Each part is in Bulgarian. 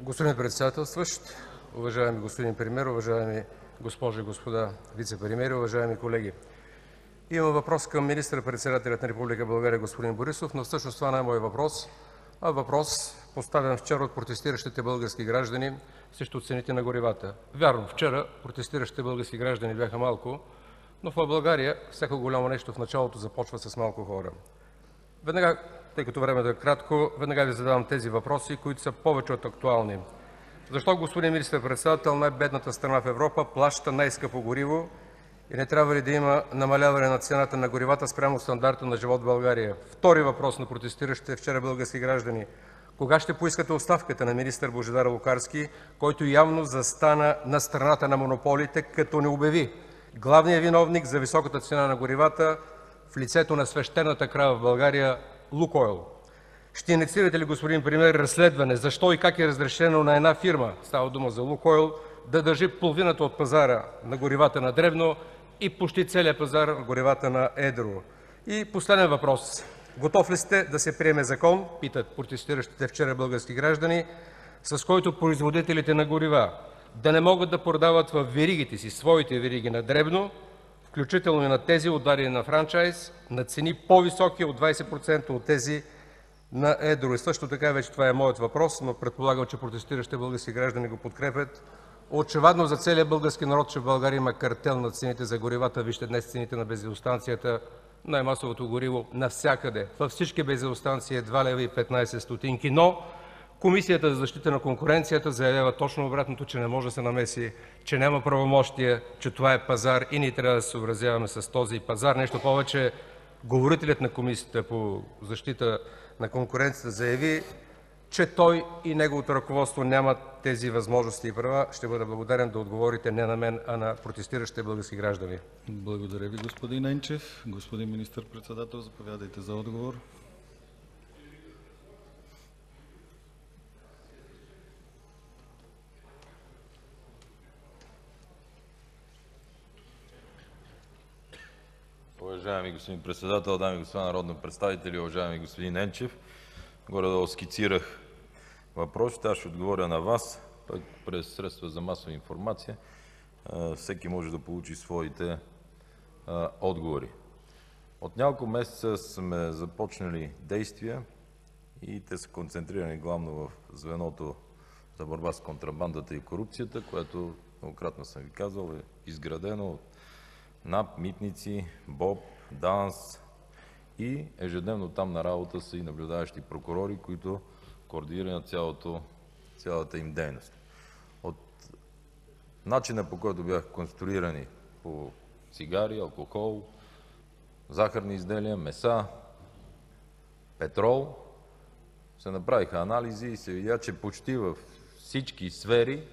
Господин председателстващ, уважаеми господин премиер, уважаеми госпожи и господа вицепремиери, уважаеми колеги! Имам въпрос към министър-председателя на Република България господин Борисов, но всъщност това не е мой въпрос, а въпрос, поставен вчера от протестиращите български граждани срещу цените на горивата. Вярно, вчера протестиращите български граждани бяха малко, но в България всяко голямо нещо в началото започва с малко хора. Веднага, тъй като времето е кратко, веднага Ви задавам тези въпроси, които са повече от актуални. Защо, господин министър-председател, най-бедната страна в Европа плаща най-скъпо гориво и не трябва ли да има намаляване на цената на горивата спрямо стандарта на живот в България? Втори въпрос на протестиращите вчера български граждани: кога ще поискате оставката на министър Божидар Лукарски, който явно застана на страната на монополите, като не обяви главния виновник за високата цена на горивата в лицето на свещената крава в България – „Лукойл”? Ще инициирате ли, господин премиер, разследване защо и как е разрешено на една фирма, става дума за „Лукойл”, да държи половината от пазара на горивата на дребно и почти целия пазар на горивата на едро? И последен въпрос: готов ли сте да се приеме закон, питат протестиращите вчера български граждани, с който производителите на горива да не могат да продават във веригите си, своите вериги на дребно, включително и на тези, отдадени на франчайз, на цени по-високи от 20% от тези на едро? И също така, вече това е моят въпрос, но предполагам, че протестиращите български граждани го подкрепят: очевадно за целия български народ, че в България има картел на цените за горивата. Вижте днес цените на бензиностанцията, най-масовото гориво навсякъде, във всички бензиностанции 2,15 лв. Но Комисията за защита на конкуренцията заявява точно обратното, че не може да се намеси, че няма правомощия, че това е пазар и ние трябва да се съобразяваме с този пазар. Нещо повече, говорителят на Комисията по защита на конкуренцията заяви, че той и неговото ръководство нямат тези възможности и права. Ще бъда благодарен да отговорите не на мен, а на протестиращите български граждани. Благодаря Ви, господин Енчев. Господин министър-председател, заповядайте за отговор. Уважаеми господин председател, дами и господа народни представители! Уважаеми господин Енчев, горе-долу скицирах въпросите. Аз ще отговоря на Вас, пък през средства за масова информация всеки може да получи своите отговори. От няколко месеца сме започнали действия и те са концентрирани главно в звеното за борба с контрабандата и корупцията, което, многократно съм Ви казал, е изградено от НАП, Митници, БОП, ДАНС и ежедневно там на работа са и наблюдаващи прокурори, които координират цялата им дейност. От начина, по който бяха конструирани по цигари, алкохол, захарни изделия, меса, петрол, се направиха анализи и се видя, че почти във всички сфери,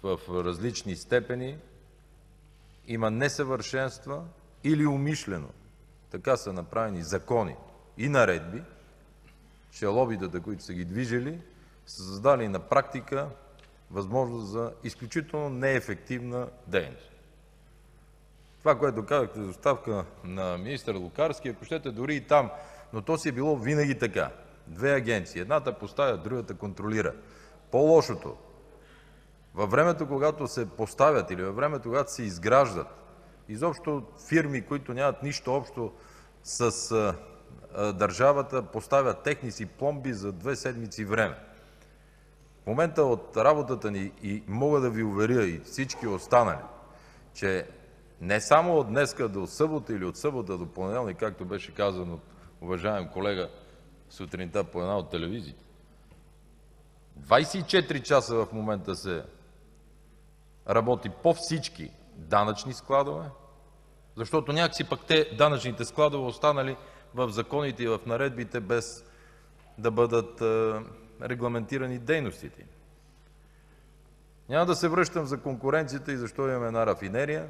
в различни степени, има несъвършенства или умишлено така са направени закони и наредби, че лобитата, които са ги движили, са създали на практика възможност за изключително неефективна дейност. Това, което казахте за оставка на министър Лукарски, ако щете дори и там, но то си е било винаги така. Две агенции. Едната поставя, другата контролира. По-лошото, във времето, когато се поставят или във времето, когато се изграждат изобщо фирми, които нямат нищо общо с държавата, поставят техни си пломби за 2 седмици време. В момента от работата ни, и мога да Ви уверя и всички останали, че не само от днеска до събота или от събота до понеделник, както беше казано от уважаем колега сутринта по една от телевизиите, 24 часа в момента се работи по всички данъчни складове, защото някакси пък данъчните складове останали в законите и в наредбите без да бъдат регламентирани дейностите. Няма да се връщам за конкуренцията и защо имаме една рафинерия.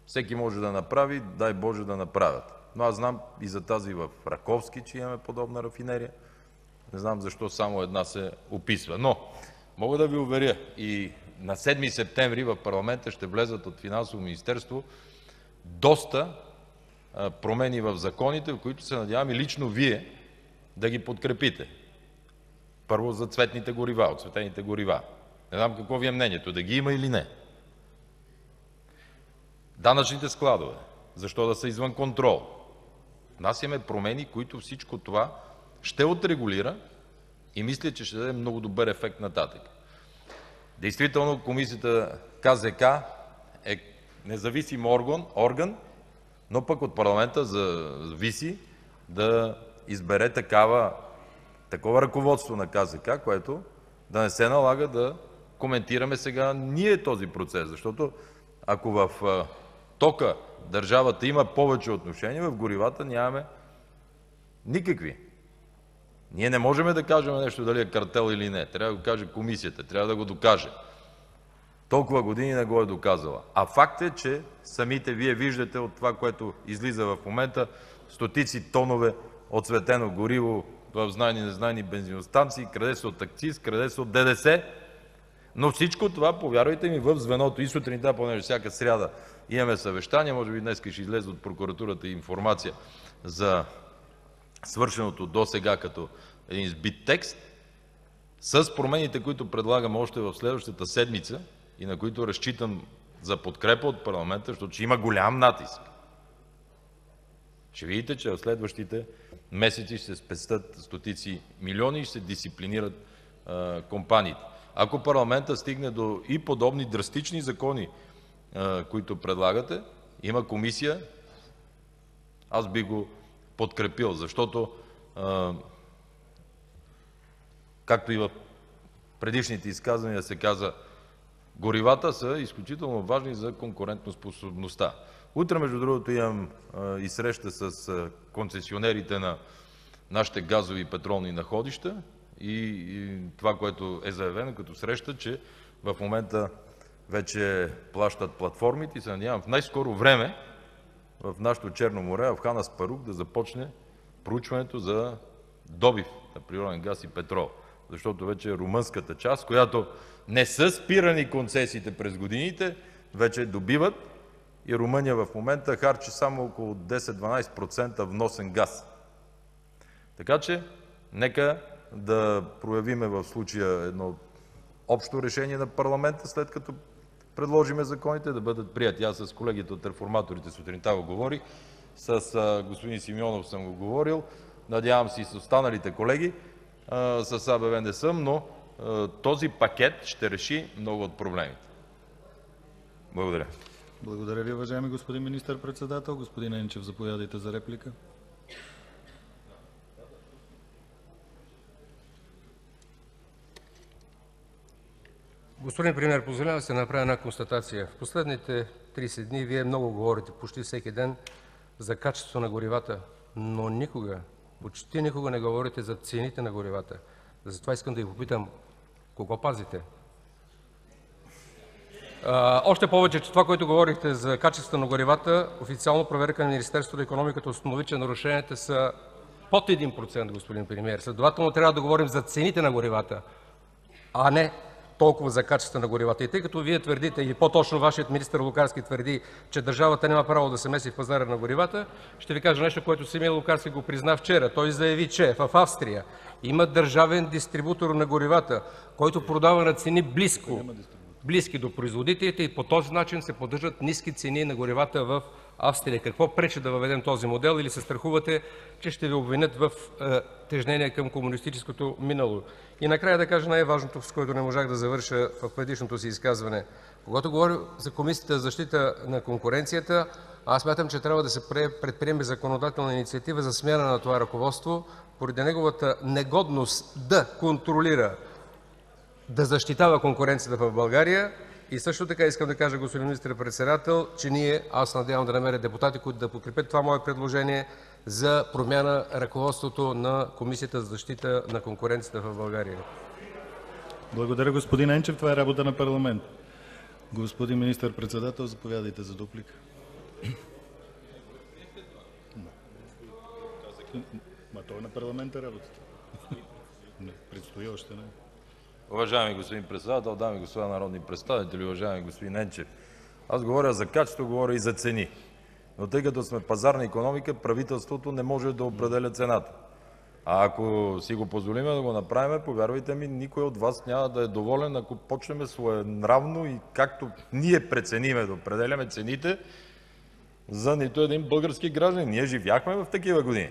Всеки може да направи, дай Боже да направят. Но аз знам и за тази в Раковски, че имаме подобна рафинерия. Не знам защо само една се описва. Но мога да Ви уверя, и на 7 септември в парламента ще влезат от Финансово министерство доста промени в законите, в които се надявам и лично Вие да ги подкрепите. Първо за цветните горива, оцветените горива. Не знам какво ви е мнението, да ги има или не. Данъчните складове. Защо да са извън контрол? Внасяме промени, които всичко това ще отрегулира и мисля, че ще даде много добър ефект нататък. Действително комисията КЗК е независим орган, но пък от парламента зависи да избере такова ръководство на КЗК, което да не се налага да коментираме сега ние този процес. Защото ако в тока държавата има повече отношения, в горивата нямаме никакви. Ние не можем да кажем нещо дали е картел или не. Трябва да го каже комисията, трябва да го докаже. Толкова години не го е доказала. А факт е, че самите вие виждате от това, което излиза в момента, стотици тонове оцветено гориво в знайни и незнайни бензиностанции, краде се от акциз, краде се от ДДС. Но всичко това, повярвайте ми, в звеното и сутринта, понеже всяка сряда имаме съвещания, може би днес ще излезе от прокуратурата информация за свършеното до сега като един сбит текст, с промените, които предлагаме още в следващата седмица и на които разчитам за подкрепа от парламента, защото ще има голям натиск. Ще видите, че в следващите месеци ще се спестят стотици милиони и ще се дисциплинират компаниите. Ако парламента стигне до и подобни драстични закони, които предлагате, има комисия, аз би го подкрепил, защото както и в предишните изказвания се каза, горивата са изключително важни за конкурентоспособността. Утре, между другото, имам и среща с концесионерите на нашите газови и петролни находища и това, което е заявено като среща, че в момента вече плащат платформите и се надявам в най-скоро време в нашото Черно море, в Хан Аспарух, да започне проучването за добив на природен газ и петрол. Защото вече румънската част, която не са спирани концесиите през годините, вече добиват и Румъния в момента харчи само около 10-12% вносен газ. Така че, нека да проявиме в случая едно общо решение на парламента, след като предложиме законите да бъдат прияти. Аз с колегите от реформаторите сутринта го говорих, с господин Симеонов съм го говорил, надявам се и с останалите колеги, с АБВ не съм, но този пакет ще реши много от проблемите. Благодаря. Благодаря Ви, уважаеми господин министър-председател. Господин Енчев, заповядайте за реплика. Господин премиер, позволявам се да направя една констатация. В последните 30 дни Вие много говорите, почти всеки ден, за качеството на горивата, но никога, почти никога не говорите за цените на горивата. Затова искам да Ви попитам, кого пазите? Още повече, че това, което говорихте за качеството на горивата, официално проверка на Министерството на икономиката установи, че нарушенията са под 1%, господин премиер. Следователно трябва да говорим за цените на горивата, а не толкова за качество на горивата. И тъй като Вие твърдите, или по-точно Вашият министър Лукарски твърди, че държавата няма право да се меси в пазара на горивата, ще Ви кажа нещо, което самия Лукарски го призна вчера. Той заяви, че в Австрия има държавен дистрибутор на горивата, който продава на цени близки до производителите и по този начин се поддържат ниски цени на горивата в Австрия. Какво пречи да въведем този модел или се страхувате, че ще Ви обвинят в тежнение към комунистическото минало? И накрая да кажа най-важното, с което не можах да завърша в предишното си изказване. Когато говоря за Комисията за защита на конкуренцията, аз смятам, че трябва да се предприеме законодателна инициатива за смяна на това ръководство, поради неговата негодност да контролира, да защитава конкуренцията в България. И също така искам да кажа, господин министър-председател, че аз надявам да намеря депутати, които да подкрепят това мое предложение за промяна ръководството на Комисията за защита на конкуренцията в България. Благодаря, господин Енчев. Това е работа на парламент. Господин министър-председател, заповядайте за дуплика. Това е на парламента работата. Предстои още, не? Уважаеми господин председател, дами и господа народни представители, уважаеми господин Енчев, аз говоря за качество, говоря и за цени. Но тъй като сме пазарна икономика, правителството не може да определя цената. А ако си го позволим да го направим, повярвайте ми, никой от вас няма да е доволен, ако почнем своенравно и както ние прецениме да определяме цените за нито един български гражданин. Ние живяхме в такива години.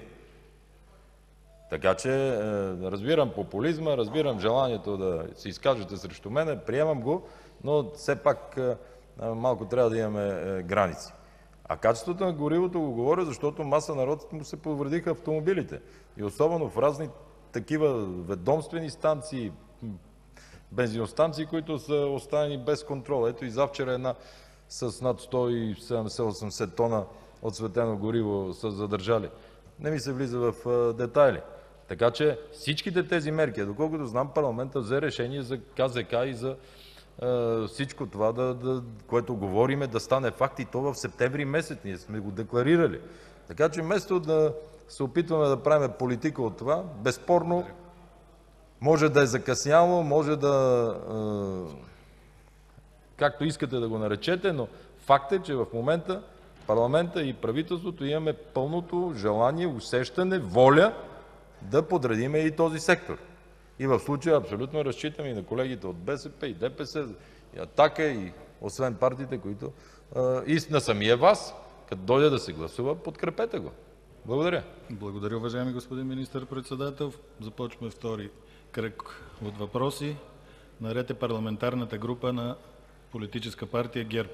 Така че разбирам популизма, разбирам желанието да се изкажете срещу мене, приемам го, но все пак малко трябва да имаме граници. А качеството на горивото го говоря, защото маса народ му се повредиха автомобилите. И особено в разни такива ведомствени станции, бензиностанции, които са оставени без контрол. Ето и завчера една с над 170-80 тона отсветено гориво са задържали. Не ми се влиза в детайли. Така че всичките тези мерки, доколкото знам, парламента взе решение за КЗК и за всичко това, което говориме, да стане факт и то в септември месец. Ние сме го декларирали. Така че вместо да се опитваме да правим политика от това, безспорно може да е закъсняло, може да както искате да го наречете, но факт е, че в момента парламента и правителството имаме пълното желание, усещане, воля да подредиме и този сектор. И в случая абсолютно разчитам и на колегите от БСП, и ДПС, и Атака, и освен партиите, които и на самия вас, като дойде да се гласува, подкрепете го. Благодаря. Благодаря, уважаеми господин министър-председател. Започваме втори кръг от въпроси. Наред е парламентарната група на Политическа партия ГЕРБ.